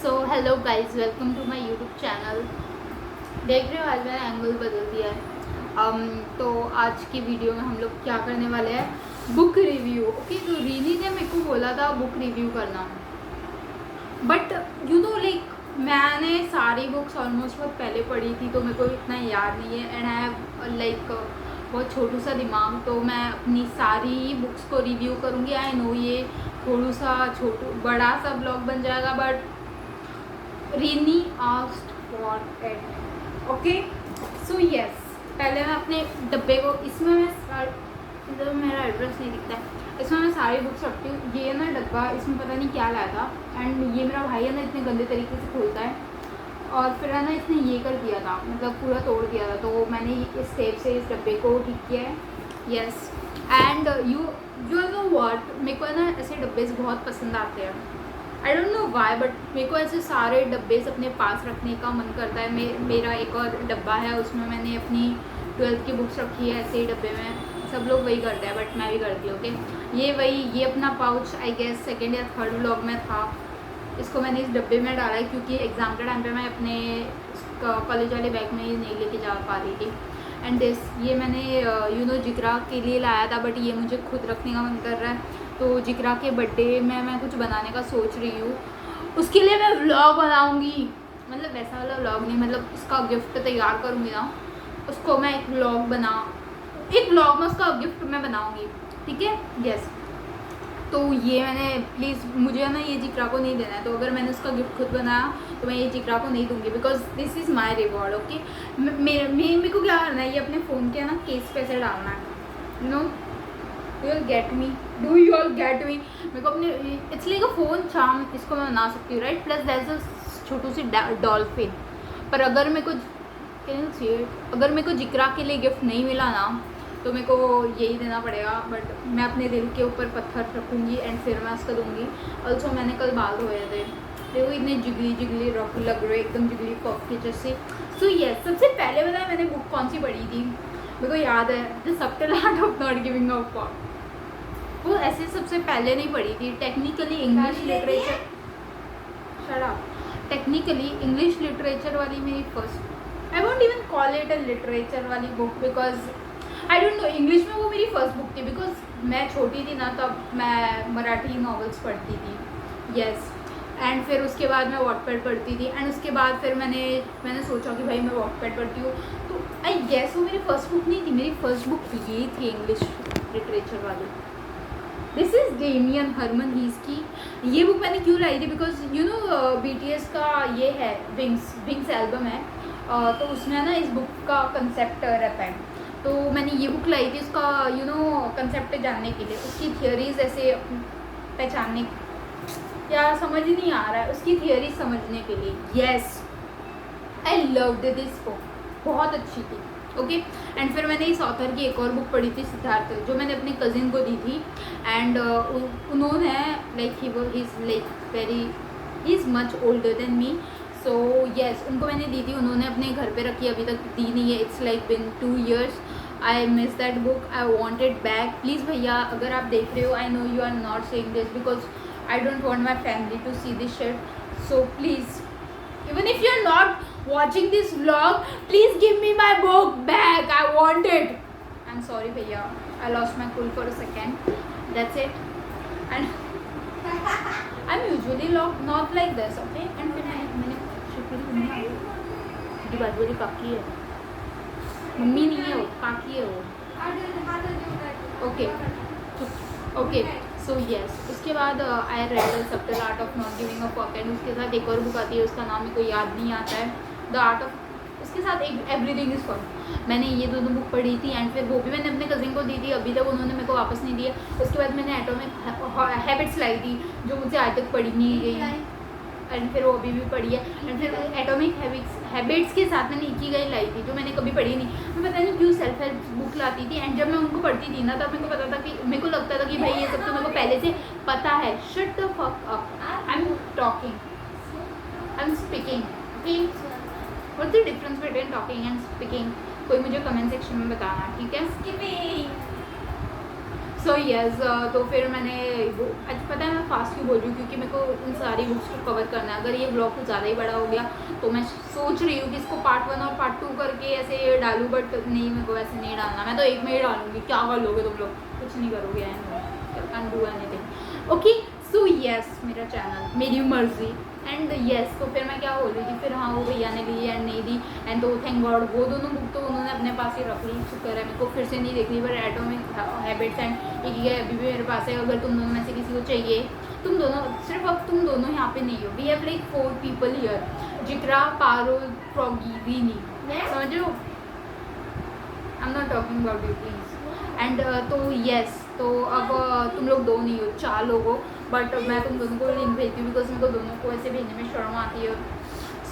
So hello guys, welcome to my YouTube channel. देख रहे हो आज मैंने एंगल बदल दिया है। तो आज की वीडियो में हम लोग क्या करने वाले हैं, बुक रिव्यू। ओके, तो रीनी ने मेरे को बोला था बुक रिव्यू करना, बट यू नो लाइक मैंने सारी बुक्स ऑलमोस्ट बहुत पहले पढ़ी थी, तो मेरे को इतना याद नहीं है। एंड आई हैव लाइक बहुत छोटू सा दिमाग, तो मैं अपनी सारी बुक्स को रिव्यू करूँगी। आई नो ये थोड़ा सा बड़ा सा ब्लॉग बन जाएगा, but René asked for it. Okay, so yes, पहले मैं अपने डब्बे को इसमें इधर मेरा एड्रेस नहीं दिखता है, इसमें मैं सारी बुक्स रखती हूँ। ये ना डब्बा, इसमें पता नहीं क्या लाया था, एंड ये मेरा भाई है ना इतने गंदे तरीके से खोलता है, और फिर है ना इसने ये कर दिया था, मतलब पूरा तोड़ दिया था। तो मैंने इस टेप से इस डब्बे को ठीक किया है। Yes, and you know what, मेरे को है ना ऐसे डब्बे बहुत पसंद आते हैं। आई डोंट नो वाई, बट मेरे को ऐसे सारे डब्बे अपने पास रखने का मन करता है। मेरा एक और डब्बा है, उसमें मैंने अपनी 12th की बुक्स रखी है ऐसे ही डब्बे में। सब लोग वही करते हैं, बट मैं भी करती हूँ। ओके, ये अपना पाउच आई गेस सेकेंड या थर्ड व्लॉग में था, इसको मैंने इस डब्बे में डाला है क्योंकि एग्ज़ाम के टाइम पे मैं अपने कॉलेज वाले बैग में ये नहीं लेके जा पा रही थी। एंड ये मैंने यू नो जिक्रा के लिए लाया था, बट ये मुझे खुद रखने का मन कर रहा है। तो जिक्रा के बर्थडे में मैं कुछ बनाने का सोच रही हूँ, उसके लिए मैं व्लॉग बनाऊँगी। मतलब वैसा वाला व्लॉग नहीं, मतलब उसका गिफ्ट तैयार करूँगी ना, उसको मैं एक व्लॉग में उसका गिफ्ट मैं बनाऊँगी। ठीक है, यस। तो ये मैंने प्लीज़, मुझे है ना ये जिक्रा को नहीं देना है, तो अगर मैंने उसका गिफ्ट खुद बनाया तो मैं ये जिक्रा को नहीं दूंगी, because this is my reward. Okay, मेरे को क्या करना है, ये अपने फ़ोन के ना केस पे से डालना है। You know, you will get me, do you all get me. मेरे को अपने it's like a phone charm, इसको मैं बना सकती हूँ, राइट। प्लस दैट्स अ छोटू सी डॉल्फिन। पर अगर मेरे को जिक्रा के लिए गिफ्ट नहीं मिला ना, तो मेरे को यही देना पड़ेगा। बट मैं अपने दिल के ऊपर पत्थर रखूँगी एंड फिर मैं उसका दूँगी। ऑल्सो मैंने कल बाल धोए थे, देखो इतने जिगली रफ लग रहे, एकदम जिगली पफ के जैसे। सो यस, सबसे पहले बताया मैंने बुक कौन सी पढ़ी थी, मेरे को याद है, the subtle art of not giving a fuck. वो ऐसे सबसे पहले नहीं पढ़ी थी। Technically English literature, technically English literature वाली मेरी first, I won't even call it a literature वाली book, because I don't know, English में वो मेरी फर्स्ट बुक थी। बिकॉज मैं छोटी थी ना, तब मैं मराठी नॉवेल्स पढ़ती थी। यस, एंड फिर उसके बाद मैं वॉटपैड पढ़ती थी, एंड उसके बाद फिर मैंने सोचा कि भाई मैं वॉटपैड पढ़ती हूँ, तो आई गेस वो मेरी फर्स्ट बुक नहीं थी। मेरी फर्स्ट बुक ये थी इंग्लिश लिटरेचर वाली। This is Demian Hermann Hesse की। ये बुक मैंने क्यों लाई थी, बिकॉज यू नो BTS का ये है विंग्स एल्बम है, तो उसमें ना इस बुक का कंसेप्ट रहता है। तो मैंने ये बुक लाई थी उसका यू नो कंसेप्ट जानने के लिए, उसकी थियोरीज ऐसे पहचानने, या समझ ही नहीं आ रहा है, उसकी थियोरी समझने के लिए। Yes, I loved this book, बहुत अच्छी थी। ओके, एंड फिर मैंने इस ऑथर की एक और बुक पढ़ी थी, सिद्धार्थ, जो मैंने अपने कज़िन को दी थी। एंड उन्होंने like he is much older than me, so yes, उनको मैंने दी थी, उन्होंने अपने घर पे रखी, अभी तक दी नहीं है। It's like been 2 years। I miss that book, I want it back. Please भैया, अगर आप देख रहे हो, I know you are not saying this because I don't want my family to see this shit, so please, even if you're not watching this vlog, please give me my book back, I want it. I'm sorry bhaiya, I lost my cool for a second, that's it. And I'm usually not like this, okay. And फिर मैंने मेरी बात बोली, काकी है, mummy नहीं है वो, काकी है वो। ओके ओके, सो येस, उसके बाद I read the subtle art of not giving a fuck, and उसके साथ एक और बुक आती है, उसका नाम मेरे को याद नहीं आता है, द आर्ट ऑफ, उसके साथ एक एवरीथिंग इज़ फन। मैंने ये दोनों बुक पढ़ी थी, एंड फिर वो भी मैंने अपने कज़िन को दी थी, अभी तक उन्होंने मेरे को वापस नहीं दिया। उसके बाद मैंने एटॉमिक हैबिट्स लाई थी, जो मुझे आज तक पढ़ी नहीं गई, एंड फिर वो अभी भी पढ़ी है। एंड फिर एटॉमिक हैबिट्स के साथ मैंने इकिगाई लाई थी, जो मैंने कभी पढ़ी नहीं। मैं पता नहीं क्यों सेल्फ हेल्प बुक लाती थी, एंड जब मैं उनको पढ़ती थी ना, तब मेरे को पता था कि मेरे को लगता था कि भाई ये सब तो मेरे को पहले से पता है। Shut the fuck up, I am talking, I am speaking. Okay, what's the difference between talking and speaking? कोई मुझे कमेंट सेक्शन में बताना, ठीक है। सो यस तो फिर मैंने वो आज पता है मैं फास्ट क्यों बोल रही हूँ, क्योंकि मेरे को इन सारी बुक्स को कवर करना है। अगर ये ब्लॉग कुछ ज़्यादा ही बड़ा हो गया तो मैं सोच रही हूँ कि इसको पार्ट 1 और पार्ट 2 करके ऐसे डालूँ, बट नहीं, मेरे को ऐसे नहीं डालना। मैं तो एक में ही डालूँगी। क्या कर लोगे तुम लोग? कुछ नहीं करोगे। Can do anything. Okay so yes, मेरा चैनल, मेरी मर्जी। एंड यस तो फिर मैं क्या बोल रही थी, फिर हाँ वो भैया ने ली एंड नहीं दी, एंड तो थैंक गॉड वो दोनों बुक तो उन्होंने अपने पास ही रख ली। शुक्र है, मेरे को फिर से नहीं देखनी। पर एटॉमिक हैबिट्स एंड एक है अभी भी मेरे पास है। अगर तुम दोनों में से किसी को चाहिए, तुम दोनों, सिर्फ अब तुम दोनों यहाँ पे नहीं हो। We have like 4 people here, Zikra, Parul, Froggy, Reeni, समझ लो। I am not talking about you please. And तो यस तो अब तुम लोग 2 नहीं हो, 4 लोग हो, बट मैं तुम दोनों को लिंक भेजती हूँ बिकॉज मेरे को दोनों को ऐसे भेजने में शर्म आती है।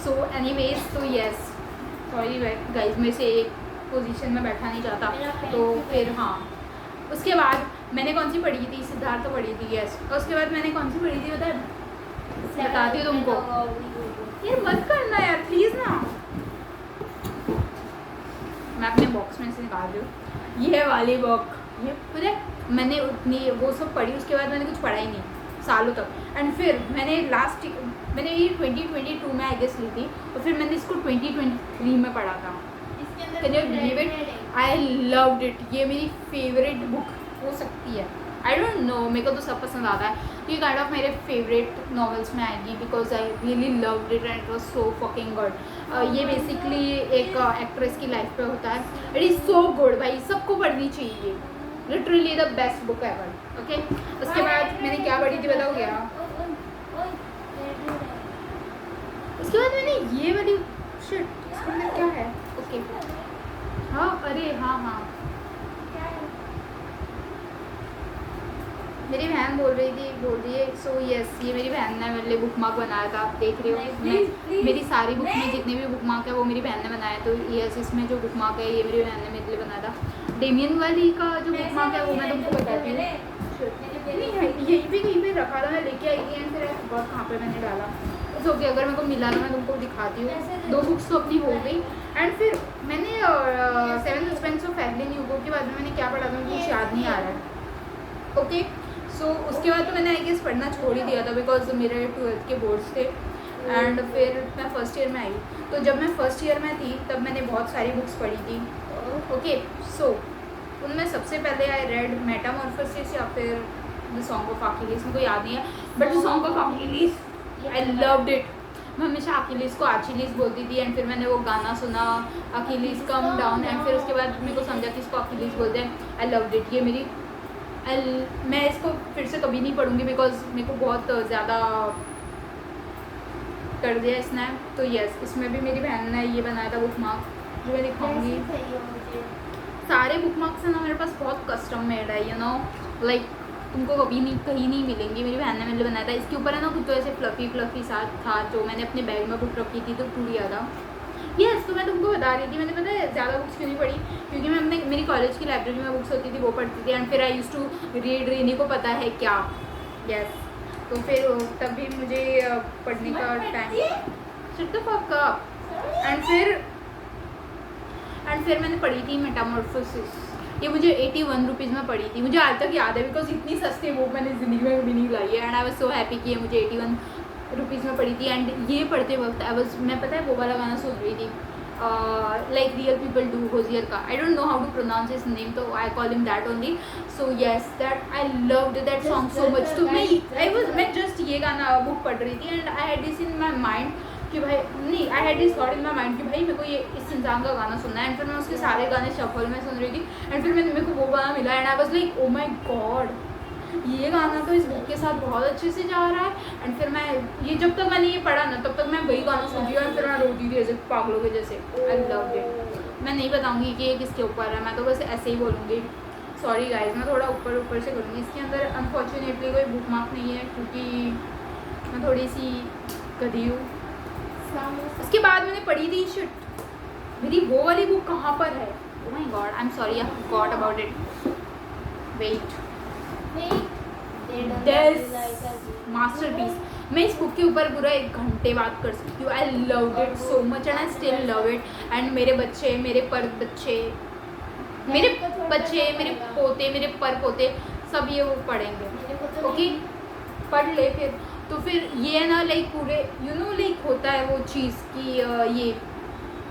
सो एनीवेज तो यस सॉरी गाइज, मेरे से एक पोजीशन में बैठा नहीं जाता। तो फिर हाँ उसके बाद मैंने कौन सी पढ़ी थी, सिद्धार्थ तो पढ़ी थी यस। और उसके बाद मैंने कौन सी पढ़ी थी बताती हूँ तुमको। यार मत करना यार प्लीज़ ना, मैं अपने बॉक्स में से निकाल रही हूँ ये वाली बुक। ये पता है मैंने उतनी वो सब पढ़ी, उसके बाद मैंने कुछ पढ़ा ही नहीं सालों तक। एंड फिर मैंने मैंने ये 2022 में आई गेस ली थी, और फिर मैंने इसको 2023 में पढ़ा था। आई लव्ड इट। ये मेरी फेवरेट बुक हो सकती है। आई डोंट नो, मेरे को तो सब पसंद आता है। ये काइंड ऑफ मेरे फेवरेट नॉवेल्स में आएगी because I really loved it and it was so fucking good. ये बेसिकली एक एक्ट्रेस की लाइफ पे होता है। इट इज़ सो गुड भाई, सबको पढ़नी चाहिए। Literally the best book ever. Okay उसके बाद मैंने क्या पढ़ी थी बताओ क्या? उसके बाद मैंने ये वाली शिट, इसके अंदर क्या है? ओके हाँ अरे हाँ मेरी बहन बोल रही है। सो यस ये मेरी बहन ने मेरे लिए बुक मार्क बनाया था, आप देख रहे हो। मेरी सारी बुक में जितने भी बुक मार्क है वो मेरी बहन ने बनाया। तो यस इसमें जो बुक मार्क है ये मेरी बहन ने मेरे लिए बनाया था। डेमियन वाली का जो बुक मार्क है वो मैं तुमको बताती हूँ। यहीं पे कहीं पे रखा था, मैं लेके आई थी एंड फिर बहुत कहाँ पे मैंने डाला। तो ओके अगर मेरे को मिला तो मैं तुमको दिखाती हूँ। 2 बुक्स तो अपनी हो गई। एंड फिर मैंने 7 सस्पेंस ऑफ एवलिन ह्यूगो के बाद में मैंने क्या पढ़ा था मुझे कुछ याद नहीं आ रहा है। ओके सो उसके बाद तो मैंने आई गेस पढ़ना छोड़ ही दिया था बिकॉज मेरे 12th के बोर्ड्स थे। एंड फिर मैं फर्स्ट ईयर में आई। तो जब मैं फर्स्ट ईयर में थी तब मैंने बहुत सारी बुक्स पढ़ी थी। ओके सो उनमें सबसे पहले आई रेड मेटामॉर्फोसिस या फिर द सॉन्ग ऑफ अकीलीस, मुझे याद नहीं है but the song of Achilles I loved it. मैं हमेशा अकीलीस को अकीलीस बोलती थी एंड फिर मैंने वो गाना सुना अकीलीस कम डाउन एंड फिर उसके बाद मेरे को समझा कि इसको अकीलीस बोलते हैं। आई लव्ड इट। ये मेरी मैं इसको फिर से कभी नहीं पढ़ूंगी बिकॉज मेरे को बहुत ज़्यादा कर दिया इसने। तो यस इसमें भी मेरी बहन ने ये बनाया था बुक मार्क जो मैं दिखाऊंगी। सारे बुक मार्क्स है ना मेरे पास बहुत कस्टम मेड है, यू नो लाइक तुमको कभी नहीं कहीं नहीं मिलेंगी। मेरी बहन ने मेरे लिए बनाया था। इसके ऊपर है ना कुछ तो ऐसे फ्लफी साथ था जो मैंने अपने बैग में बुक रखी थी तो टूट गया था। यस तो मैं तुमको बता रही थी मैंने पता है ज़्यादा बुक्स क्यों नहीं पढ़ी, क्योंकि मैं अपने मेरी कॉलेज की लाइब्रेरी में बुक्स होती थी वो पढ़ती थी एंड फिर आई यूज़ टू रीड। रीनी को पता है क्या? यस तो फिर तब भी मुझे पढ़ने का time shut the fuck up. And फिर मैंने पढ़ी थी मेटामॉर्फोसिस। ये मुझे 81 रुपीज़ में पड़ी थी। मुझे आज तक याद है बिकॉज इतनी सस्ती बुक मैंने ज़िंदगी में कभी नहीं लाई है and I was so happy कि ये मुझे 81 रुपीज़ में पड़ी थी। एंड ये पढ़ते वक्त मैं पता है वो वाला गाना सुन रही थी like real people do Hozier का। I don't know how to pronounce his name तो I call him that only. So yes that I loved that song so much. तो मैं जस्ट ये गाना बुक पढ़ रही थी and I had this in my mind कि भाई नहीं I had this thought in my mind कि भाई मेरे को ये इस इंसान का गाना सुनना है। एंड फिर मैं उसके सारे गाने शफल में सुन रही थी एंड फिर मेरे को वो गाना मिला and I was like oh my God ये गाना तो इस बुक के साथ बहुत अच्छे से जा रहा है। एंड फिर मैं ये जब तक मैंने ये पढ़ा ना तब तक मैं वही गाना सुन रही हूँ एंड फिर मैं रोती थी ऐसे पागलों के जैसे। आई लव्ड इट। मैं नहीं बताऊँगी कि ये किसके ऊपर है, मैं तो बस ऐसे ही बोलूँगी। सॉरी गाइज मैं थोड़ा ऊपर से करूँगी। इसके अंदर अनफॉर्चुनेटली कोई बुक मार्क नहीं है क्योंकि मैं थोड़ी सी गधी हूँ। उसके बाद मैंने पढ़ी थी शिट मेरी वो वाली बुक कहाँ पर है? Oh my God I am sorry I forgot about it. Wait masterpiece. मैं इस बुक के ऊपर पूरा 1 घंटे बात कर सकती हूँ। I love it so much and I still love it. And मेरे बच्चे मेरे पोते मेरे पर पोते सब ये वो पढ़ेंगे। ओके, पढ़ ले फिर। तो फिर ये ना लाइक पूरे लाइक होता है वो चीज़ कि ये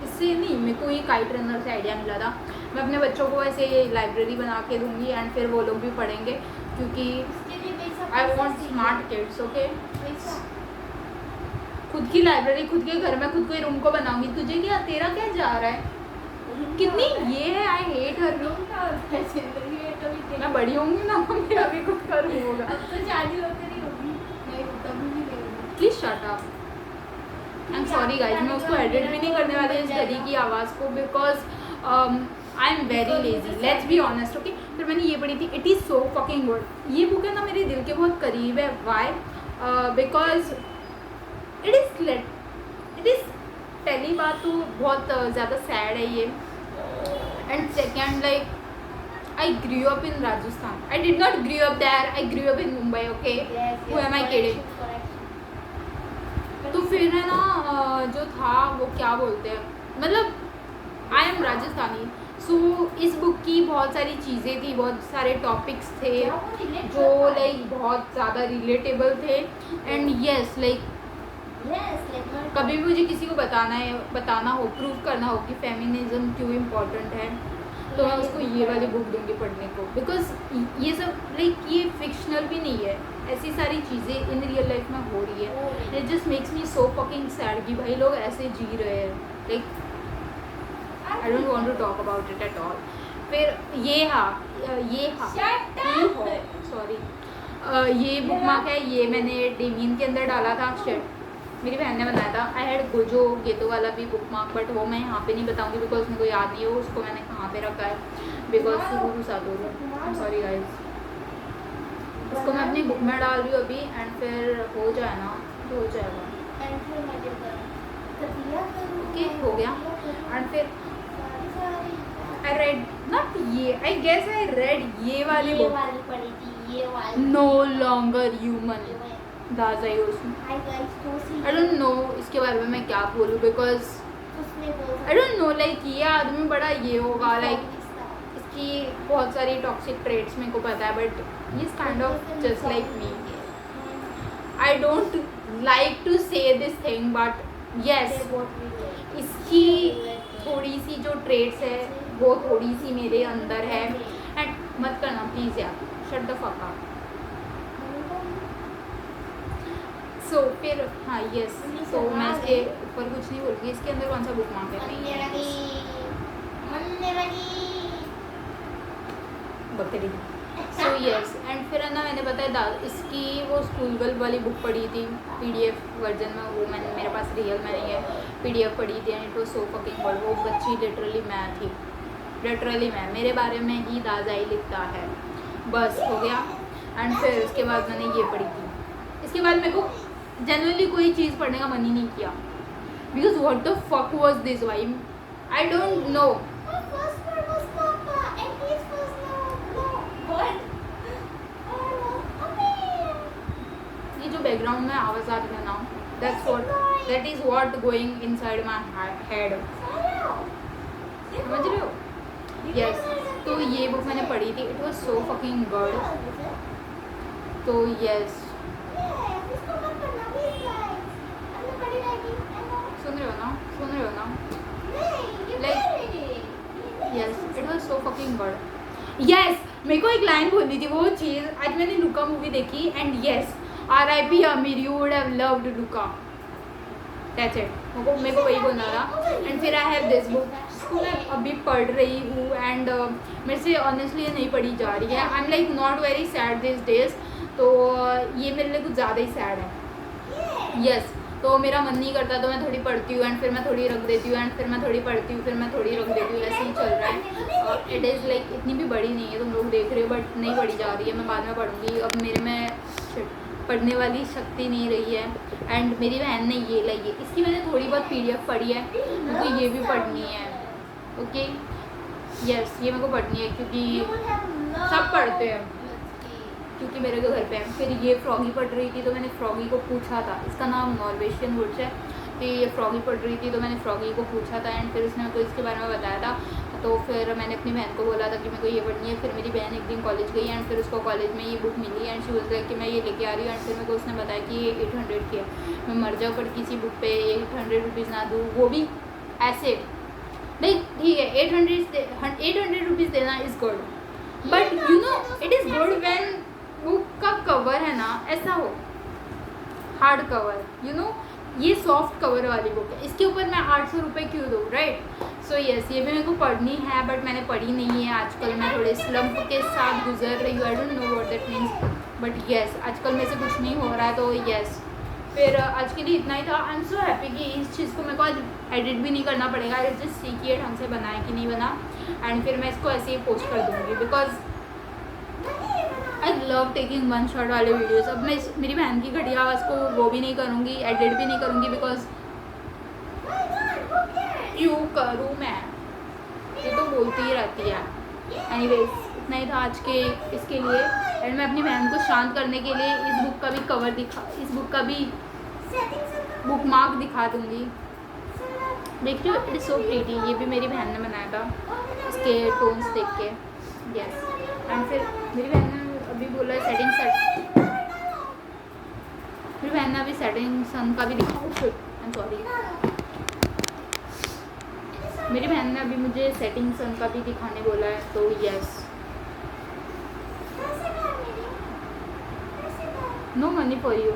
इससे नहीं, मेरे को ये काइट रनर से आइडिया मिला था। मैं अपने बच्चों को ऐसे लाइब्रेरी बना के दूंगी एंड फिर वो लोग भी पढ़ेंगे, क्योंकि I want smart kids. Okay, खुद की लाइब्रेरी खुद के घर में खुद के रूम को बनाऊंगी। तुझे क्या, तेरा क्या जा रहा है? कितनी ये है, आई हेट हर। मैं बड़ी होंगी ना, मेरा भी खुद का रूम होगा। अब तो शादी होकर ही होगी, नहीं तभी नहीं रहेगी। Please shut up. I am sorry guys, मैं उसको एडिट भी नहीं करने वाली इस घड़ी की आवाज़ को, because I am very lazy, let's be honest. Okay, फिर मैंने ये पढ़ी थी, it is so fucking good. ये बुक है ना मेरे दिल के बहुत करीब है। वाई? बिकॉज इट इज़ पहली बात तो बहुत ज़्यादा सैड है ये, and second like I grew up in Rajasthan. I did not grew up there. I grew up in Mumbai. Okay. Who am I kidding? तो फिर है ना जो था वो क्या बोलते हैं, मतलब आई एम राजस्थानी, सो इस बुक की बहुत सारी चीज़ें थी, बहुत सारे टॉपिक्स थे जो लाइक बहुत ज़्यादा रिलेटेबल थे। एंड यस लाइक कभी भी मुझे किसी को बताना हो, प्रूव करना हो कि फेमिनिज्म क्यों इम्पोर्टेंट है, तो मैं उसको ये वाली बुक दूंगी पढ़ने को। बिकॉज ये सब लाइक ये फिक्शनल भी नहीं है, ऐसी सारी चीज़ें इन रियल लाइफ में हो रही है। It just makes me so fucking sad कि भाई लोग ऐसे जी रहे हैं। Like I don't want to talk about it at all. फिर ये सॉरी, ये बुक मार्क है, ये मैंने डेमियन के अंदर डाला था। शिट, मेरी बहन ने बनाया था। आई हैड गोजो गेतो वाला भी बुक मार्क, बट वो मैं यहाँ पे नहीं बताऊंगी बिकॉज मेरे को याद नहीं है उसको मैंने कहाँ पे रखा है, because Suguru Satoru. I am sorry guys, इसको मैं अपनी बुक में डाल रही हूँ अभी, एंड फिर हो जाए ना तो हो जाएगा। ओके, हो गया। एंड फिर आई रेड नॉट ये, आई गेस आई रेड ये वाली बुक, पढ़ी थी ये वाली, no longer human Dazai Osamu. I don't know इसके बारे में मैं क्या बोलूँ, because I don't know like ये आदमी बड़ा ये होगा, लाइक इसकी बहुत सारी टॉक्सिक ट्रेट्स मेरे को पता है, but he is kind of just like me. I don't like to say this thing, but yes इसकी थोड़ी सी जो ट्रेट्स है वो थोड़ी सी मेरे अंदर है। एंड मत करना प्लीज़ यार, शट द फक अप। सो फिर हाँ यस, तो मैं इसके ऊपर कुछ नहीं बोलूँगी। इसके अंदर कौन सा बुक मार्क है? बकरी। सो यस, एंड फिर है ना मैंने बताया इसकी वो स्कूल गर्ल वाली बुक पढ़ी थी PDF वर्जन में, वो मैंने मेरे पास रियल में नहीं है, PDF पढ़ी थी। And it was so fucking good. वो बच्ची लिटरली मैं थी, लिटरली मैं, मेरे बारे में ही दाज़ाई लिखता है, बस हो गया। एंड फिर उसके बाद मैंने ये पढ़ी थी। इसके बाद मेरे को जनरली कोई चीज़ पढ़ने का मन ही नहीं किया, because what the fuck was this why, I don't know. ये जो बैकग्राउंड में आवाज़ आ रही है ना, that is what going inside my head, समझ रहे हो? यस, तो ये बुक मैंने पढ़ी थी, it was so fucking good. तो यस, सुन रहे हो ना like yes, it was so fucking good. Yes, मेरे को एक लाइन बोलनी थी, वो चीज़ आज मैंने लुका मूवी देखी, and yes RIP Aamir, you would have loved Luca, that's it. मेरे को वही बोलना था। एंड फिर आई हैव दिस बुक, इसको मैं अभी पढ़ रही हूँ, एंड मेरे से ऑनेस्टली ये नहीं पढ़ी जा रही है। I am like not very sad this days, तो ये मेरे लिए कुछ ज़्यादा ही सैड है। यस, तो मेरा मन नहीं करता तो मैं थोड़ी पढ़ती हूँ, एंड फिर मैं थोड़ी रख देती हूँ, एंड फिर मैं थोड़ी पढ़ती हूँ, फिर मैं थोड़ी रख देती हूँ, ऐसे ही चल रहा है। और इट इज़ लाइक इतनी भी बड़ी नहीं है, तुम लोग देख रहे हो, बट नहीं पढ़ी जा रही है, मैं बाद में पढ़ूँगी। अब मेरे में पढ़ने वाली शक्ति नहीं रही है। एंड मेरी बहन ने ये लाई है, इसकी मैंने थोड़ी बहुत PDF पढ़ी है, मुझे ये भी पढ़नी है। ओके यस, ये मेरे को पढ़नी है क्योंकि सब पढ़ते हैं, क्योंकि मेरे घर पे है। फिर ये फ्रॉगी पढ़ रही थी, तो मैंने फ्रॉगी को पूछा था, इसका नाम नॉर्वेशियन वुड्स है, तो ये फ्रॉगी पढ़ रही थी तो मैंने फ्रॉगी को पूछा था, एंड फिर उसने मेरे को इसके बारे में बताया था। तो फिर मैंने अपनी बहन को बोला था कि मेरे को ये पढ़नी है। फिर मेरी बहन एक दिन कॉलेज गई एंड फिर उसको कॉलेज में ये बुक मिली एंड शी वाज लाइक कि मैं ये लेके आ रही हूँ। एंड फिर मेरे को उसने बताया कि ये 800 की है। मैं मर जाऊँ पर किसी बुक पे 800 रुपीज़ ना दूँ, वो भी ऐसे नहीं। ठीक है, 800 रुपीज़ देना is good, but you know it is good when book का कवर है ना ऐसा हो, हार्ड कवर, यू नो ये सॉफ्ट कवर वाली बुक है, इसके ऊपर मैं 800 रुपये क्यों दूँ, राइट। सो यस, ये भी मेरे को पढ़नी है बट मैंने पढ़ी नहीं है। आजकल मैं थोड़े स्लम्प के साथ गुजर रही हूँ, आई don't know what that means, but yes आजकल मेरे से कुछ नहीं हो रहा है, तो यस। फिर आज के लिए इतना ही था। आई एम सो हैप्पी कि इस चीज़ को मेरे को आज एडिट भी नहीं करना पड़ेगा, जस्ट सीखिए ढंग से बनाए कि नहीं बना, एंड फिर मैं इसको ऐसे ही पोस्ट कर दूँगी because I love taking one shot वाले वीडियोज़। अब मैं मेरी बहन की घटिया आवाज़ को वो भी नहीं करूँगी, एडिट भी नहीं करूँगी बिकॉज क्यों करूँ मैं, ये तो बोलती ही रहती है। एनीवेज इतना ही था आज के इसके लिए, एंड मैं अपनी बहन को शांत करने के लिए इस बुक का भी कवर इस बुक का भी बुक मार्क दिखा दूँगी। देख रही हो, इट इज़ सो प्रीटी, ये भी मेरी बहन ने बनाया था इसके टोन्स देख के, यस। एंड फिर मेरी बहन ने अभी बोला है सेटिंग सन, मेरी बहन ने अभी सेटिंग सन का भी दिखाओ, आई एम सॉरी, मेरी बहन ने अभी मुझे सेटिंग सन का भी दिखाने बोला है, तो yes. No money for you.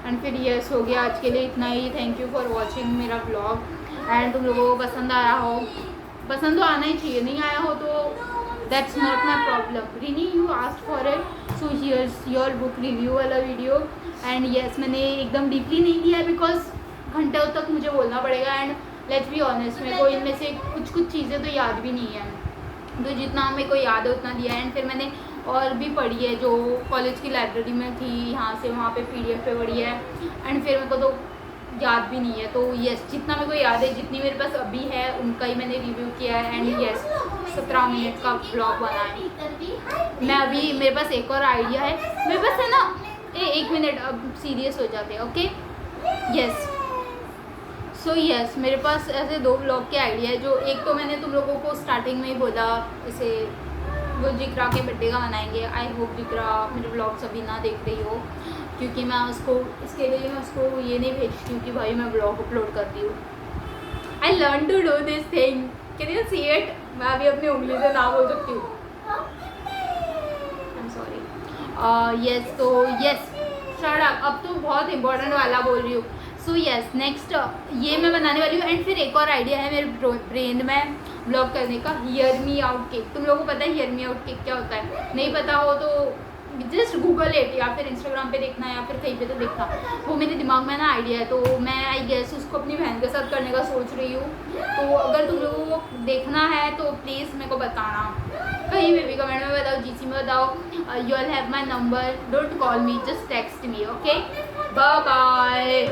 And फिर यस हो गया आज के लिए इतना ही। थैंक यू फॉर वॉचिंग मेरा ब्लॉग, एंड तुम लोगों को पसंद आया हो, पसंद तो आना ही चाहिए, नहीं आया हो तो that's not my problem. Rini you asked for it, so here's your book review वाला वीडियो। एंड यस मैंने एकदम डीपली नहीं किया है बिकॉज घंटों तक मुझे बोलना पड़ेगा, एंड लेट्स बी ऑनेस्ट मेरे को इनमें से कुछ चीज़ें तो याद भी नहीं है, तो जितना मेरे को याद है उतना दिया है। एंड फिर मैंने और भी पढ़ी है जो कॉलेज की लाइब्रेरी में थी, यहाँ से वहाँ पे PDF पे पढ़ी है, एंड फिर मेरे को तो याद भी नहीं है। तो यस जितना मेरे को याद है, जितनी मेरे पास अभी है उनका ही मैंने रिव्यू किया है। एंड यस 17 मिनट का ब्लॉग बना है। मैं अभी मेरे पास एक और आइडिया है, मेरे पास है ना, एक मिनट अब सीरियस हो जाते हैं, ओके यस। सो यस मेरे पास ऐसे 2 ब्लॉग के आइडिया है, जो एक तो मैंने तुम लोगों को स्टार्टिंग में ही बोला, इसे वो जिक्रा के बर्थडे का बनाएंगे। आई होप जिक्रा मेरे ब्लॉग्स अभी ना देख रही हो, क्योंकि मैं उसको इसके लिए मैं उसको ये नहीं भेजती हूँ कि भाई मैं ब्लॉग अपलोड कर रही हूँ। I learn to do this thing, can you see it, मैं अभी अपनी उंगली से ना बोल सकती हूँ, आई एम सॉरी। यस तो यस शट अप, अब तो बहुत इंपॉर्टेंट वाला बोल रही हूँ। सो यस नेक्स्ट ये मैं बनाने वाली हूँ। एंड फिर एक और आइडिया है मेरे ब्रेन में ब्लॉग करने का, हियर मी आउट केक। तुम लोगों को पता है हियर मी आउट केक क्या होता है? नहीं पता हो तो जस्ट गूगल इट, या फिर इंस्टाग्राम पे देखना, या फिर कहीं पे तो देखना। वो मेरे दिमाग में ना आइडिया है, तो मैं आई गेस उसको अपनी बहन के साथ करने का सोच रही हूँ। तो अगर तुम लोगों को देखना है तो प्लीज़ मेरे को बताना, कहीं पे भी कमेंट में बताओ, GC में बताओ। You all have my number, don't call me, just text me, okay bye bye.